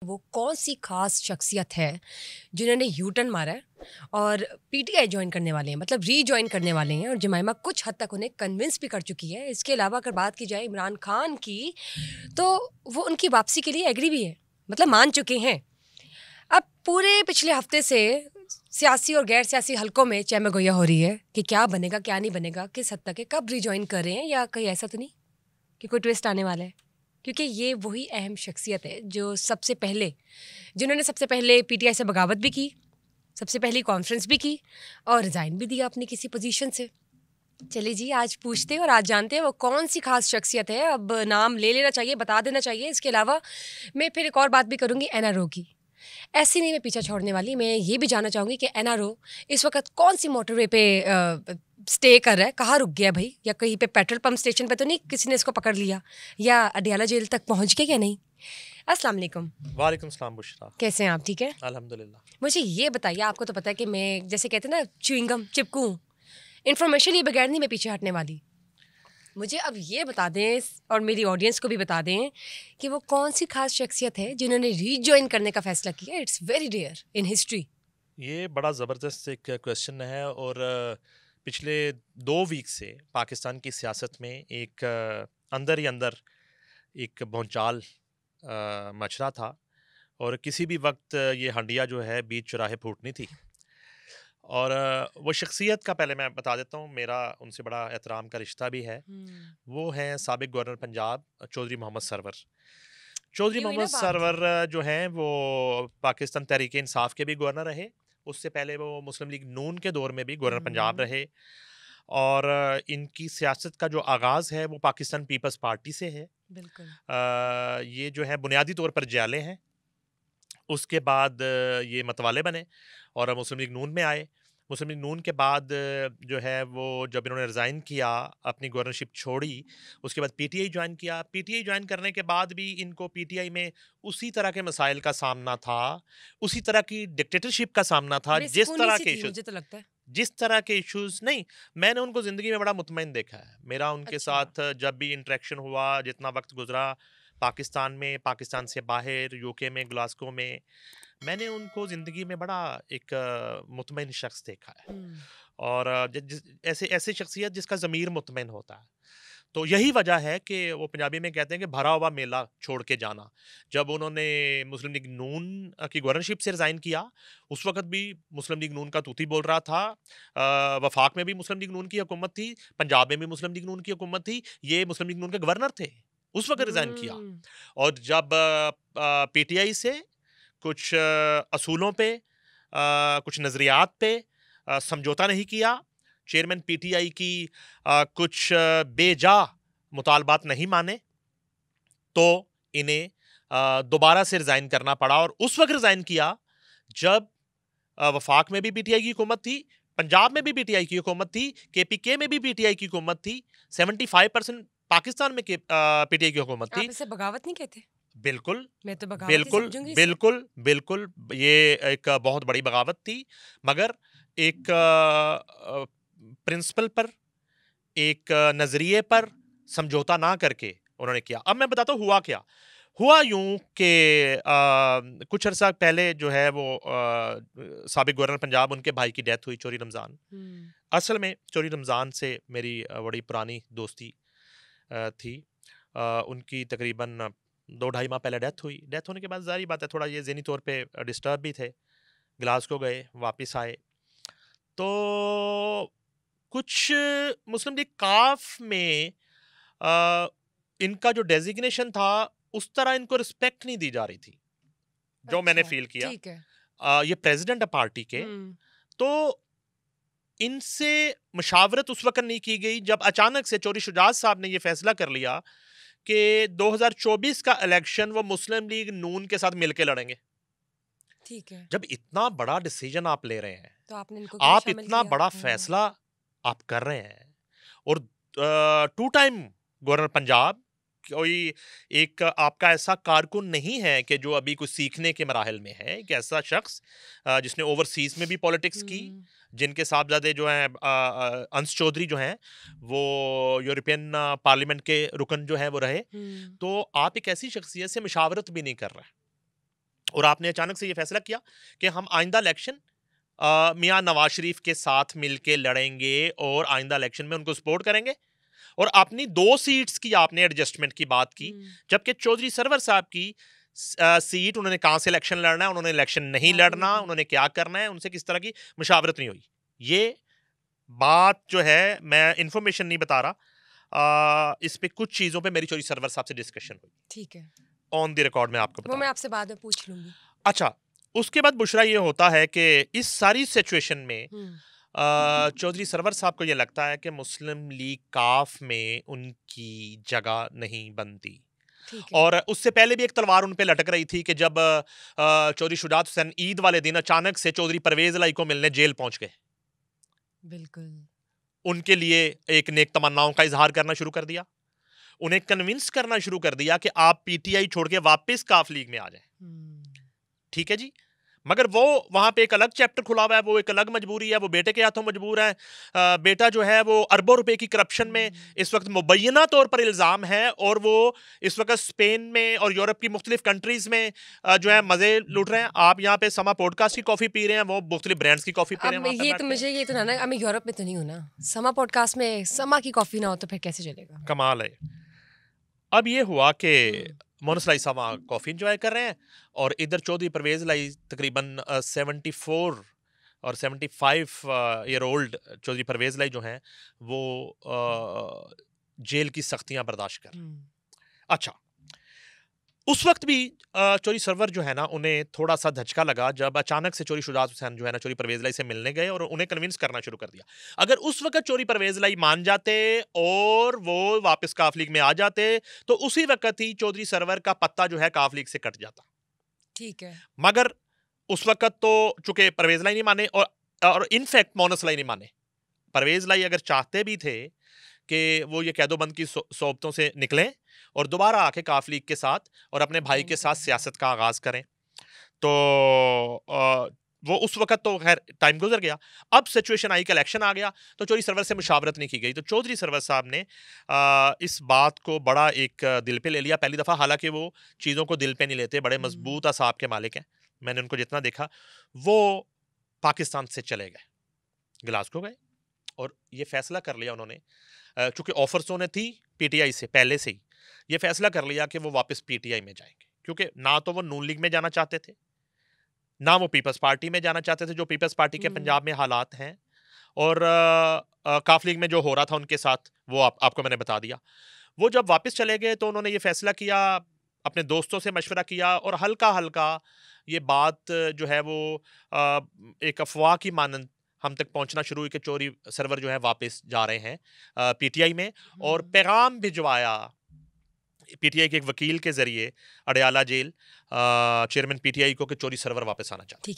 वो कौन सी खास शख्सियत है जिन्होंने यू टर्न मारा है और पीटीआई ज्वाइन करने वाले हैं, मतलब रीजॉइन करने वाले हैं, और जमाइमा कुछ हद तक उन्हें कन्विंस भी कर चुकी है। इसके अलावा अगर बात की जाए इमरान खान की, तो वो उनकी वापसी के लिए एग्री भी है, मतलब मान चुके हैं। अब पूरे पिछले हफ्ते से सियासी और गैर सियासी हलकों में चहम गोया हो रही है कि क्या बनेगा क्या नहीं बनेगा, किस हद तक है, कब रीजॉइन कर रहे हैं, या कहीं ऐसा तो नहीं कि कोई ट्विस्ट आने वाला है। क्योंकि ये वही अहम शख्सियत है जो जिन्होंने सबसे पहले पीटीआई से बगावत भी की, सबसे पहली कॉन्फ्रेंस भी की और रिज़ाइन भी दिया अपनी किसी पोजीशन से। चलिए जी, आज पूछते हैं और आज जानते हैं वो कौन सी खास शख्सियत है। अब नाम ले लेना चाहिए, बता देना चाहिए। इसके अलावा मैं फिर एक और बात भी करूँगी एनआरओ की। ऐसे नहीं मैं पीछा छोड़ने वाली, मैं ये भी जानना चाहूँगी कि एनआरओ इस वक्त कौन सी मोटरवे पे स्टे कर रहा है, कहाँ रुक गया भाई, या कहीं पे पेट्रोल पंप स्टेशन पे तो नहीं किसी ने इसको पकड़ लिया, या अडियाला जेल तक पहुँच गया या नहीं। अस्सलाम वालेकुम। वालेकुम सलाम बुशरा। कैसे हैं आप? ठीक है। अल्हम्दुलिल्लाह। मुझे ये बताइए, आपको तो पता है कि मैं जैसे कहते हैं ना च्युइंगम चिपकूं, इन्फॉर्मेशन लिए बगैर नहीं मैं पीछे हटने वाली। मुझे अब ये बता दें और मेरी ऑडियंस को भी बता दें कि वो कौन सी खास शख्सियत है जिन्होंने रीजॉइन करने का फैसला किया। It's very rare in history. ये बड़ा ज़बरदस्त एक क्वेश्चन है और पिछले 2 वीक से पाकिस्तान की सियासत में एक अंदर ही अंदर एक भौचाल मच रहा था और किसी भी वक्त ये हंडिया जो है बीच चौराहे फूटनी थी। और वो शख्सियत का पहले मैं बता देता हूँ, मेरा उनसे बड़ा एहतराम का रिश्ता भी है। वो हैं साबिक गवर्नर पंजाब चौधरी मोहम्मद सरवर। चौधरी ये हुई ना मोहम्मद बात। सरवर जो हैं वो पाकिस्तान तहरीक इंसाफ के भी गवर्नर रहे। उससे पहले वो मुस्लिम लीग नून के दौर में भी गवर्नर पंजाब हम्म। रहे। और इनकी सियासत का जो आगाज़ है वो पाकिस्तान पीपल्स पार्टी से है। बिल्कुल। ये जो है बुनियादी तौर पर जयाले हैं। उसके बाद ये मतवाले बने और मुस्लिम लीग नून में आए। मुस्लिम लीग नून के बाद जो है वो जब इन्होंने रिज़ाइन किया, अपनी गवर्नरशिप छोड़ी, उसके बाद पीटीआई जॉइन किया। पीटीआई जॉइन करने के बाद भी इनको पीटीआई में उसी तरह के मसाइल का सामना था, उसी तरह की डिक्टेटरशिप का सामना था, बेसुकूनी सी थी, मुझे तो लगता है। जिस तरह के इश्यूज़ नहीं, मैंने उनको ज़िंदगी में बड़ा मुतमईन देखा है। मेरा उनके अच्छा। साथ जब भी इंटरेक्शन हुआ, जितना वक़्त गुज़रा पाकिस्तान में, पाकिस्तान से बाहर, यूके में, ग्लासगो में, मैंने उनको ज़िंदगी में बड़ा एक मुतमईन शख्स देखा है। हम्म। और ज जिस ऐसे ऐसी शख्सियत जिसका ज़मीर मुतमईन होता है। तो यही वजह है कि वो पंजाबी में कहते हैं कि भरा हुआ मेला छोड़ के जाना। जब उन्होंने मुस्लिम लीग नून की गवर्नरशिप से रिज़ाइन किया, उस वक़्त भी मुस्लिम लीग नून का तूती बोल रहा था। वफ़ाक में भी मुस्लिम लीग नून की हुकूमत थी, पंजाब में भी मुस्लिम लीग नून की हुकूमत थी। ये मुस्लिम लीग नून के गवर्नर थे, उस वक़्त रिज़ाइन किया। हम्म। और जब पीटीआई से कुछ असूलों पे, कुछ नज़रियात पे समझौता नहीं किया, चेयरमैन पीटीआई की कुछ बेजा मुतालबात नहीं माने, तो इन्हें दोबारा से रिज़ाइन करना पड़ा। और उस वक्त रिज़ाइन किया जब वफाक में भी पीटीआई की हुकूमत थी, पंजाब में भी पीटीआई की हुकूमत थी, केपीके में भी पीटीआई की हुकूमत थी, 75% पाकिस्तान में पीटीआई की हुकूमत थी। आप इसे बगावत नहीं कहते? बिल्कुल, मैं तो बगावत ही बिल्कुल, समझूंगी इसे। बिल्कुल, बिल्कुल, ये एक बहुत बड़ी बगावत थी, मगर एक प्रिंसिपल पर, एक नज़रिए पर समझौता ना करके उन्होंने किया। अब मैं बताता हूँ हुआ क्या। हुआ यूँ कि कुछ अरसा पहले जो है वो साबिक गवर्नर पंजाब, उनके भाई की डेथ हुई, चौधरी रमज़ान। हम्म। असल में चौधरी रमज़ान से मेरी बड़ी पुरानी दोस्ती थी। उनकी तकरीबन 2 ढाई माह पहले डेथ हुई। डेथ होने के बाद ज़ाहिर बात है थोड़ा ये ज़हनी तौर पे डिस्टर्ब भी थे। ग्लासगो गए, वापस आए, तो कुछ मुस्लिम लीग काफ में अ, इनका जो डेजिग्नेशन था उस तरह इनको रिस्पेक्ट नहीं दी जा रही थी, जो मैंने अच्छा। फील किया। ठीक है। ये प्रेसिडेंट है पार्टी के, हम्म। तो इनसे मशावरत उस वक्त नहीं की गई जब अचानक से चौधरी शुजात साहब ने ये फैसला कर लिया कि 2024 का इलेक्शन वो मुस्लिम लीग नून के साथ मिलकर लड़ेंगे। ठीक है। जब इतना बड़ा डिसीजन आप ले रहे हैं, तो आपने इनको क्यों नहीं आप शामिल इतना किया? बड़ा हाँ। फैसला आप कर रहे हैं, और 2 टाइम गवर्नर पंजाब, कोई एक आपका ऐसा कारकुन नहीं है कि जो अभी कुछ सीखने के मराहल में है। एक ऐसा शख्स जिसने ओवरसीज में भी पॉलिटिक्स की, हम्म। जिनके साहबजादे जो हैं अंश चौधरी जो हैं वो यूरोपियन पार्लियामेंट के रुकन जो हैं वो रहे। हम्म। तो आप एक ऐसी शख्सियत से मशावरत भी नहीं कर रहे हैं। और आपने अचानक से ये फैसला किया कि हम आइंदा इलेक्शन मियां नवाज शरीफ के साथ मिलके लड़ेंगे और आइंदा इलेक्शन में उनको सपोर्ट करेंगे, और अपनी 2 सीट्स की आपने एडजस्टमेंट की बात की, जबकि चौधरी सरवर साहब की सीट, उन्होंने कहां से इलेक्शन लड़ना है, उन्होंने इलेक्शन नहीं लड़ना, उन्होंने क्या करना है, उनसे किस तरह की मुशावरत नहीं हुई। ये बात जो है, मैं इंफॉर्मेशन नहीं बता रहा, इस पे कुछ चीजों पे मेरी चौधरी सरवर साहब से डिस्कशन हुई, ठीक है, ऑन द रिकॉर्ड में आपको वो बता। मैं आपसे बाद में पूछ लूंगी। अच्छा, उसके बाद बुशरा ये होता है कि इस सारी सिचुएशन में चौधरी सरवर साहब को ये लगता है कि मुस्लिम लीग काफ में उनकी जगह नहीं बनती, और उससे पहले भी एक तलवार उन पे लटक रही थी कि जब चौधरी शुजात हुसैन ईद वाले दिन अचानक से चौधरी परवेज लाई को मिलने जेल पहुंच गए। बिल्कुल, उनके लिए एक नेक तमन्नाओं का इजहार करना शुरू कर दिया, उन्हें कन्विंस करना शुरू कर दिया कि आप पीटीआई छोड़ के वापस काफ लीग में आ जाएं। ठीक है जी, मगर वो वहां पे एक अलग चैप्टर खुला हुआ है, वो एक अलग मजबूरी है, वो बेटे के हाथों मजबूर है। बेटा जो है वो अरबों रुपए की करप्शन में इस वक्त मुबैना तौर पर इल्जाम है, और वो इस वक्त स्पेन में और यूरोप की मुख्तलिफ कंट्रीज में जो है मजे लूट रहे हैं। आप यहाँ पे समा पॉडकास्ट की कॉफी पी रहे हैं, वो मुख्तलिफ ब्रांड्स की कॉफी पी रहे हैं वहाँ पे ये बैठ तो के। मुझे ये तो ना, मैं यूरोप में तो नहीं हूँ ना, समा पॉडकास्ट में समा की कॉफी ना हो तो फिर कैसे चलेगा। कमाल है। अब ये हुआ कि मोनस लाई साहब वहाँ कॉफ़ी इंजॉय कर रहे हैं, और इधर चौधरी परवेज लाई तकरीबन 74 और 75 ईयर ओल्ड चौधरी परवेज लाई जो हैं वो जेल की सख्तियां बर्दाश्त कर। अच्छा, उस वक्त भी चौधरी सरवर जो है ना, उन्हें थोड़ा सा धचका लगा जब अचानक से चौधरी शुजात हुसैन जो है ना चौधरी परवेज लाई से मिलने गए और उन्हें कन्विंस करना शुरू कर दिया। अगर उस वक्त चौधरी परवेज लाई मान जाते और वो वापस काफ लीग में आ जाते तो उसी वक्त ही चौधरी सरवर का पत्ता जो है काफ लीग से कट जाता। ठीक है, मगर उस वक्त तो चूंकि परवेज लाई नहीं माने, और इनफैक्ट मोनस लाई नहीं माने। परवेज लाई अगर चाहते भी थे कि वो ये कैदोबंद की सोबतों से निकलें और दोबारा आके काफ लीग के साथ और अपने भाई के साथ सियासत का आगाज करें, तो वो उस वक्त तो खैर टाइम गुजर गया। अब सिचुएशन आई कि इलेक्शन आ गया, तो चौधरी सरवर से मुशावरत नहीं की गई। तो चौधरी सरवर साहब ने इस बात को बड़ा एक दिल पे ले लिया पहली दफ़ा। हालांकि वो चीज़ों को दिल पे नहीं लेते, बड़े मजबूत असाब के मालिक हैं, मैंने उनको जितना देखा। वो पाकिस्तान से चले गए, ग्लासगो गए, और ये फैसला कर लिया उन्होंने, चूंकि ऑफर्स उन्हें थी पीटीआई से पहले से ही, ये फैसला कर लिया कि वो वापस पीटीआई में जाएंगे, क्योंकि ना तो वो नून लीग में जाना चाहते थे, ना वो पीपल्स पार्टी में जाना चाहते थे, जो पीपल्स पार्टी के पंजाब में हालात हैं, और काफ लीग में जो हो रहा था उनके साथ वो आपको मैंने बता दिया। वो जब वापस चले गए तो उन्होंने ये फैसला किया, अपने दोस्तों से मशवरा किया, और हल्का हल्का ये बात जो है वो एक अफवाह की मानंद हम तक पहुंचना शुरू हुई कि चौधरी सरवर जो है वापस जा रहे हैं पीटीआई में, और पैगाम भिजवाया पीटीआई के एक वकील के जरिए अडयाला जेल चेयरमैन पीटीआई को कि चौधरी सरवर वापस आना चाहते हैं।